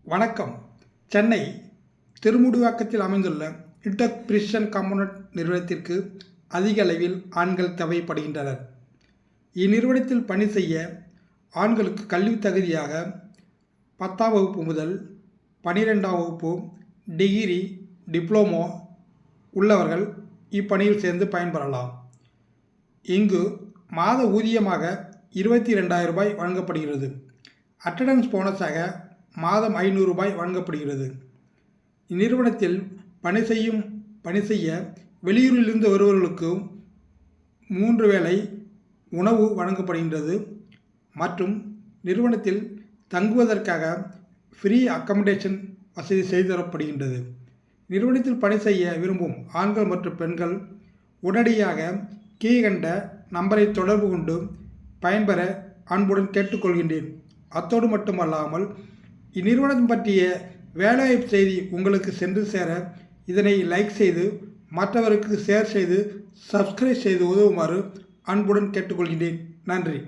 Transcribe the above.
வணக்கம். சென்னை திருமுடிவாக்கத்தில் அமைந்துள்ள intake precision component நிறுவனத்திற்கு அதிக அளவில் ஆண்கள் தேவைப்படுகின்றனர். இந்நிறுவனத்தில் பணி செய்ய ஆண்களுக்கு கல்வி தகுதியாக 10ஆம் வகுப்பு முதல் 12ஆம் வகுப்பு, டிகிரி, டிப்ளமோ உள்ளவர்கள் இப்பணியில் சேர்ந்து பயன்பெறலாம். இங்கு மாத ஊதியமாக 22,000 ரூபாய் வழங்கப்படுகிறது. அட்டெண்டன்ஸ் போனஸாக மாதம் 500 ரூபாய் வழங்கப்படுகிறது. இந்நிறுவனத்தில் பணி செய்ய வெளியூரிலிருந்து வருபவர்களுக்கு 3 வேளை உணவு வழங்கப்படுகின்றது மற்றும் நிறுவனத்தில் தங்குவதற்காக ஃப்ரீ அக்கமடேஷன் வசதி செய்து தரப்படுகின்றது. நிறுவனத்தில் பணி செய்ய விரும்பும் ஆண்கள் மற்றும் பெண்கள் உடனடியாக கீழ்கண்ட நம்பரை தொடர்பு கொண்டு பயன்பெற அன்புடன் கேட்டுக்கொள்கின்றேன். அத்தோடு மட்டுமல்லாமல் இந்நிறுவனம் பற்றிய வேலைவாய்ப்பு செய்தி உங்களுக்கு சென்று சேர இதனை லைக் செய்து மற்றவருக்கு ஷேர் செய்து சப்ஸ்கிரைப் செய்து உதவுமாறு அன்புடன் கேட்டுக்கொள்கின்றேன். நன்றி.